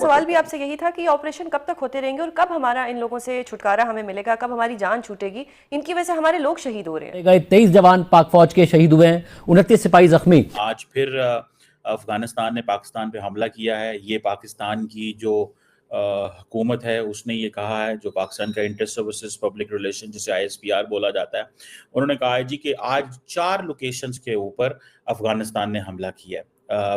सवाल भी आपसे यही था कि ऑपरेशन कब तक होते रहेंगे और कब हमारा इन लोगों से छुटकारा हमें मिलेगा, कब हमारी जान छूटेगी? इनकी वजह से हमारे लोग शहीद हो रहे हैं। 23 जवान पाक फौज के शहीद हुए हैं, 29 सिपाही जख्मी। आज फिर अफगानिस्तान ने पाकिस्तान पे हमला किया है। ये पाकिस्तान की जो हुकूमत है उसने ये कहा है, जो पाकिस्तान का इंटर सर्विसेज पब्लिक रिलेशन जिसे ISPR बोला जाता है, उन्होंने कहा है जी कि आज 4 लोकेशंस के ऊपर अफगानिस्तान ने हमला किया है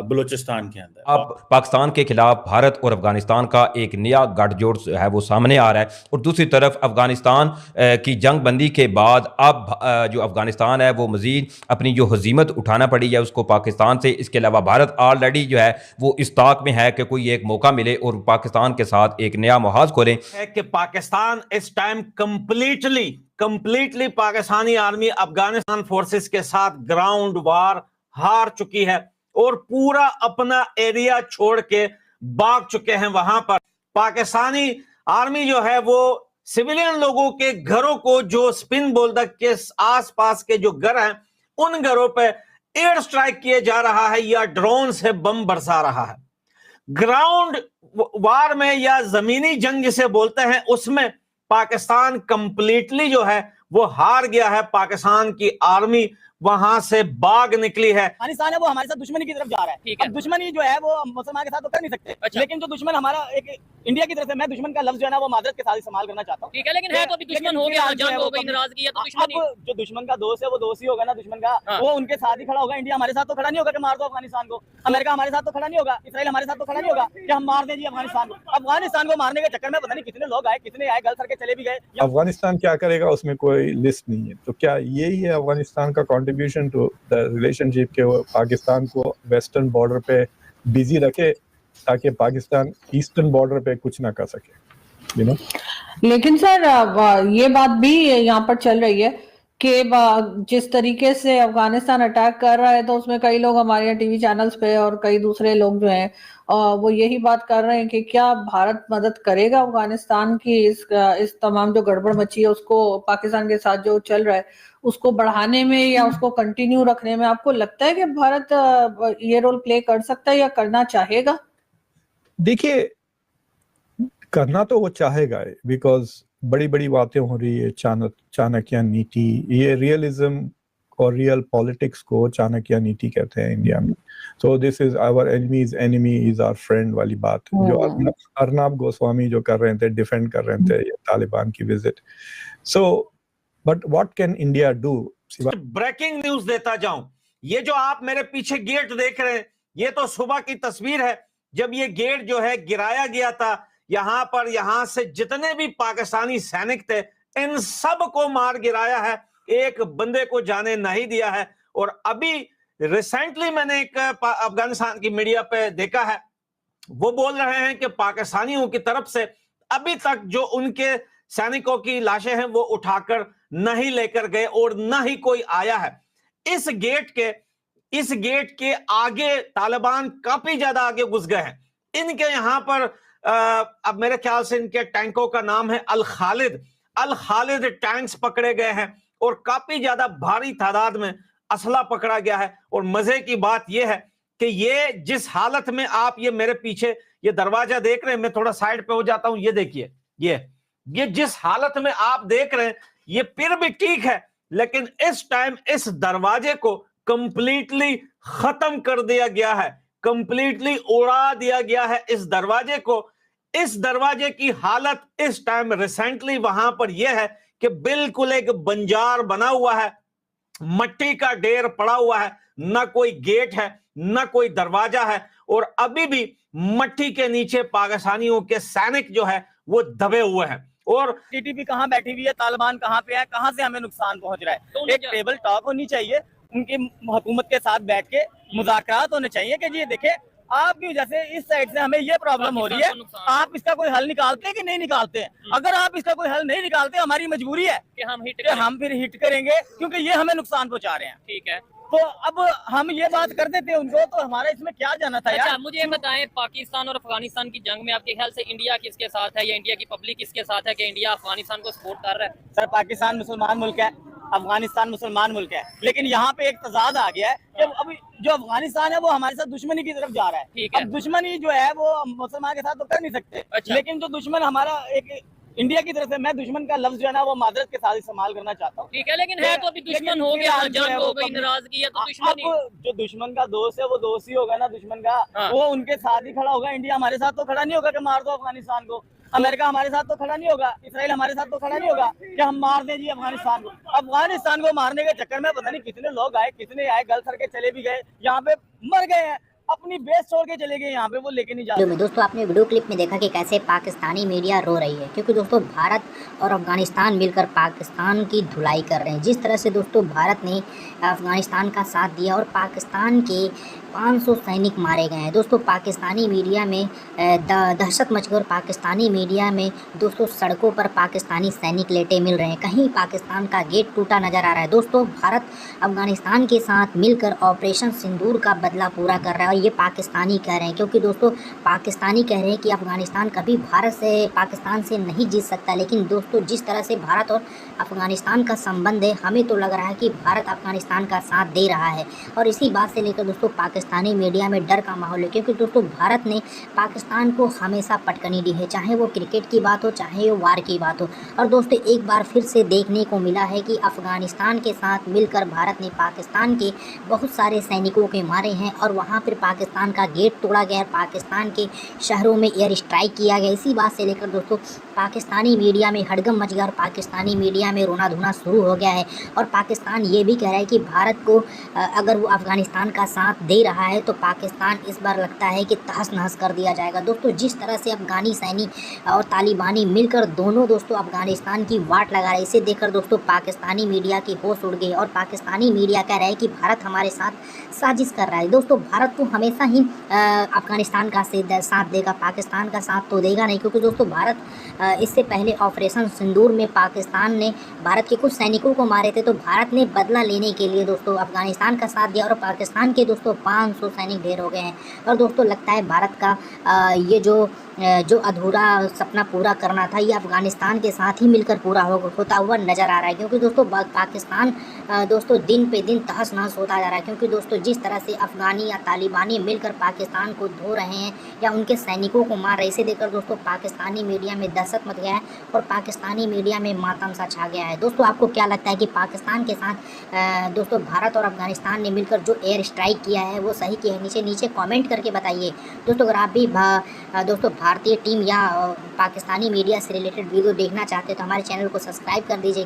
बलूचिस्तान के अंदर। अब पाकिस्तान के खिलाफ भारत और अफगानिस्तान का एक नया गठजोड़ है वो सामने आ रहा है, और दूसरी तरफ अफगानिस्तान की जंग बंदी के बाद अब जो अफगानिस्तान है वो मजीद अपनी जो हजीमत उठाना पड़ी है उसको पाकिस्तान से। इसके अलावा भारत ऑलरेडी जो है वो इस ताक में है कि कोई एक मौका मिले और पाकिस्तान के साथ एक नया मुहाज खोलें। है कि पाकिस्तान इस time completely Pakistani army Afghanistan forces के साथ ग्राउंड वार हार चुकी है और पूरा अपना एरिया छोड़ के भाग चुके हैं। वहां पर पाकिस्तानी आर्मी जो है वो सिविलियन लोगों के घरों को, जो स्पिन बोल्डर के आसपास के जो घर हैं उन घरों पे एयर स्ट्राइक किए जा रहा है या ड्रोन से बम बरसा रहा है। ग्राउंड वार में या जमीनी जंग जिसे बोलते हैं उसमें पाकिस्तान कंप्लीटली जो है वो हार गया है। पाकिस्तान की आर्मी वहां से भाग निकली है। अफगानिस्तान है वो हमारे साथ दुश्मनी की तरफ जा रहा है। अब दुश्मनी जो है वो मुसलमान के साथ तो कर नहीं सकते। अच्छा। लेकिन जो दुश्मन हमारा एक इंडिया की तरफ से, मैं दुश्मन का लफ्ज जो है ना वो मादरत के साथ इस्तेमाल करना चाहता हूँ। ठीक है, लेकिन है तो अभी दुश्मन हो गया, जंग हो गई, नाराजगी है तो दुश्मनी। अब जो दुश्मन का दोस्त है वो दोस्त ही होगा ना दुश्मन का। हाँ। वो उनके साथ ही खड़ा होगा। इंडिया हमारे साथ तो खड़ा नहीं होगा कि मार दो अफगानिस्तान को। अमेरिका हमारे साथ तो खड़ा नहीं होगा। इसराइल हमारे साथ तो खड़ा नहीं होगा कि हम मार दें जी अफगानिस्तान को। अफगानिस्तान को मारने के चक्कर में पता नहीं कितने लोग आए, कितने आए, गल सर के चले भी गए। अफगानिस्तान क्या करेगा उसमें कोई लिस्ट नहीं है। तो क्या यही है अफगानिस्तान का कंट्रीब्यूशन टू द रिलेशनशिप के वो पाकिस्तान को वेस्टर्न बॉर्डर पे बिजी रखे ताकि पाकिस्तान ईस्टर्न बॉर्डर पे कुछ ना कर सके, यू नो। लेकिन सर ये बात भी यहाँ पर चल रही है कि जिस तरीके से अफगानिस्तान अटैक कर रहा है तो उसमें कई लोग हमारे यहाँ टीवी चैनल्स पे और कई दूसरे लोग जो हैं वो यही बात कर रहे हैं कि क्या भारत मदद करेगा अफगानिस्तान की इस तमाम जो गड़बड़ मची है उसको, पाकिस्तान के साथ जो चल रहा है उसको बढ़ाने में या उसको कंटिन्यू रखने में? आपको लगता है कि भारत ये रोल प्ले कर सकता है या करना चाहेगा? देखिए, करना तो वो चाहेगा बिकॉज बड़ी बड़ी बातें हो रही है। चाणक्य नीति, ये रियलिज्म और रियल पॉलिटिक्स को चाणक्य नीति कहते हैं इंडिया में। तो this is our enemies enemy is our friend वाली बात जो अर्नब गोस्वामी जो कर रहे थे, डिफेंड कर रहे थे तालिबान की visit. So but what can India do? Breaking news देता जाऊं, ये जो आप मेरे पीछे गेट देख रहे हैं ये तो सुबह की तस्वीर है जब ये गेट जो है गिराया गया था। यहां से जितने भी पाकिस्तानी सैनिक थे इन सब को मार गिराया है, एक बंदे को जाने नहीं दिया है। और अभी रिसेंटली मैंने एक अफगानिस्तान की मीडिया पे देखा है, वो बोल रहे हैं कि पाकिस्तानियों की तरफ से अभी तक जो उनके सैनिकों की लाशें हैं वो उठाकर नहीं लेकर गए और न ही कोई आया है। इस गेट के आगे तालिबान काफी ज्यादा आगे घुस गए हैं। इनके यहां पर अब मेरे ख्याल से इनके टैंकों का नाम है अल खालिद टैंक्स पकड़े गए हैं और काफी ज्यादा भारी तादाद में असला पकड़ा गया है। और मजे की बात यह है कि ये जिस हालत में आप ये मेरे पीछे ये दरवाजा देख रहे हैं, मैं थोड़ा साइड पे हो जाता हूं, ये देखिए, ये जिस हालत में आप देख रहे हैं ये फिर भी ठीक है, लेकिन इस टाइम इस दरवाजे को कंप्लीटली खत्म कर दिया गया है, कंप्लीटली उड़ा दिया गया है इस दरवाजे को। इस दरवाजे की हालत इस टाइम रिसेंटली वहां पर यह है कि बिल्कुल एक बंजार बना हुआ है, मट्टी का ढेर पड़ा हुआ है, न कोई गेट है न कोई दरवाजा है। और अभी भी मट्टी के नीचे पाकिस्तानियों के सैनिक जो है वो दबे हुए हैं। और टीटीपी कहां बैठी हुई है, तालिबान कहां पे है, कहां से हमें नुकसान पहुंच रहा है, तो एक टेबल टॉक होनी चाहिए, उनकी हुकूमत के साथ बैठ के मुज़ाकरात होने चाहिए कि जी देखिए आपकी वजह से इस साइड से हमें ये प्रॉब्लम हो रही है, आप इसका कोई हल निकालते हैं कि नहीं निकालते हैं? अगर आप इसका कोई हल नहीं निकालते हमारी मजबूरी है कि हम फिर हिट करेंगे क्योंकि ये हमें नुकसान पहुंचा रहे हैं। ठीक है, तो अब हम ये बात कर देते हैं उनको, तो हमारा इसमें क्या जाना था? अच्छा, मुझे ये बताएं, पाकिस्तान और अफगानिस्तान की जंग में आपके ख्याल से इंडिया किसके साथ है या इंडिया की पब्लिक किसके साथ है कि इंडिया अफगानिस्तान को सपोर्ट कर रहा है? सर, पाकिस्तान मुसलमान मुल्क है, अफगानिस्तान मुसलमान मुल्क है, लेकिन यहाँ पे एक तजाद आ गया है कि अभी जो अफगानिस्तान है वो हमारे साथ दुश्मनी की तरफ जा रहा है। ठीक है। अब दुश्मनी जो है वो मुसलमान के साथ तो कर नहीं सकते, अच्छा। लेकिन जो दुश्मन हमारा एक इंडिया की तरफ से, मैं दुश्मन का लफ्ज जो है ना वो मादरत के साथ इस्तेमाल करना चाहता हूँ। ठीक है, लेकिन है तो अभी दुश्मन लेकिन हो गया, फिलहाल जो है जंग वो हो गई, कभी- नाराजगी है तो अब दुश्मनी। जो दुश्मन का दोस्त है वो दोस्त ही होगा ना दुश्मन का, हाँ। वो उनके साथ ही खड़ा होगा। इंडिया हमारे साथ तो खड़ा नहीं होगा कि मार दो अफगानिस्तान को, अमेरिका हमारे साथ तो खड़ा नहीं होगा, इसराइल हमारे साथ तो खड़ा नहीं होगा कि हम मार दें जी अफगानिस्तान को। अफगानिस्तान को मारने के चक्कर में पता नहीं कितने लोग आए, कितने आए, गल सर के चले भी गए, यहाँ पे मर गए हैं, अपनी बेस छोड़ के चले गए, यहाँ पे वो लेके नहीं जा वीडियो में दोस्तों आपने वीडियो क्लिप में देखा कि कैसे पाकिस्तानी मीडिया रो रही है, क्योंकि दोस्तों भारत और अफगानिस्तान मिलकर पाकिस्तान की धुलाई कर रहे हैं। जिस तरह से दोस्तों भारत ने अफगानिस्तान का साथ दिया और पाकिस्तान के 500 सैनिक मारे गए हैं। दोस्तों पाकिस्तानी मीडिया में दहशत मच गई और पाकिस्तानी मीडिया में दोस्तों सड़कों पर पाकिस्तानी सैनिक लेटे मिल रहे हैं, कहीं पाकिस्तान का गेट टूटा नज़र आ रहा है। दोस्तों भारत अफगानिस्तान के साथ मिलकर ऑपरेशन सिंदूर का बदला पूरा कर रहा है, और ये पाकिस्तानी कह रहे हैं, क्योंकि दोस्तों पाकिस्तानी कह रहे हैं कि अफगानिस्तान कभी भारत से पाकिस्तान से नहीं जीत सकता। लेकिन दोस्तों जिस तरह से भारत और अफगानिस्तान का संबंध है, हमें तो लग रहा है कि भारत अफगानिस्तान का साथ दे रहा है, और इसी बात से लेकर दोस्तों पाकिस्तानी मीडिया में डर का माहौल है, क्योंकि दोस्तों भारत ने पाकिस्तान को हमेशा पटकनी दी है, चाहे वो क्रिकेट की बात हो, चाहे वो वार की बात हो। और दोस्तों एक बार फिर से देखने को मिला है कि अफगानिस्तान के साथ मिलकर भारत ने पाकिस्तान के बहुत सारे सैनिकों के मारे हैं, और वहाँ पर पाकिस्तान का गेट तोड़ा गया, पाकिस्तान के शहरों में एयर स्ट्राइक किया गया। इसी बात से लेकर दोस्तों पाकिस्तानी मीडिया में हड़गम मच गया और पाकिस्तानी मीडिया में रोना धोना शुरू हो गया है, और पाकिस्तान ये भी कह रहा है कि भारत को अगर वो अफगानिस्तान का साथ दे रहा है तो पाकिस्तान इस बार लगता है कि तहस नहस कर दिया जाएगा। दोस्तों जिस तरह से अफगानी सैनिक और तालिबानी मिलकर दोनों दोस्तों अफगानिस्तान की वाट लगा रहे, इसे देखकर दोस्तों पाकिस्तानी मीडिया की होश उड़ गई, और पाकिस्तानी मीडिया कह रहा है कि भारत हमारे साथ साजिश कर रहा है। दोस्तों भारत तो हमेशा ही अफगानिस्तान का साथ देगा, पाकिस्तान का साथ तो देगा नहीं, क्योंकि दोस्तों भारत इससे पहले ऑपरेशन सिंदूर में पाकिस्तान ने भारत के कुछ सैनिकों को मारे थे, तो भारत ने बदला लेने के लिए दोस्तों अफगानिस्तान का साथ दिया, और पाकिस्तान के दोस्तों 500 सैनिक ढेर हो गए हैं। और दोस्तों लगता है भारत का ये जो अधूरा सपना पूरा करना था, ये अफगानिस्तान के साथ ही मिलकर पूरा होता हुआ नज़र आ रहा है, क्योंकि दोस्तों पाकिस्तान दोस्तों दिन पे दिन तहस नहस होता जा रहा है। क्योंकि दोस्तों जिस तरह से अफगानी या तालिबानी मिलकर पाकिस्तान को धो रहे हैं या उनके सैनिकों को मार रहे, इसे देखकर दोस्तों पाकिस्तानी मीडिया में दहशत मच गया है, और पाकिस्तानी मीडिया में मातम सा छा गया है। दोस्तों आपको क्या लगता है कि पाकिस्तान के साथ दोस्तों भारत और अफगानिस्तान ने मिलकर जो एयर स्ट्राइक किया है वो सही किया है? नीचे कमेंट करके बताइए। दोस्तों अगर आप भी दोस्तों भारतीय टीम या पाकिस्तानी मीडिया से रिलेटेड वीडियो देखना चाहते हैं तो हमारे चैनल को सब्सक्राइब कर दीजिए।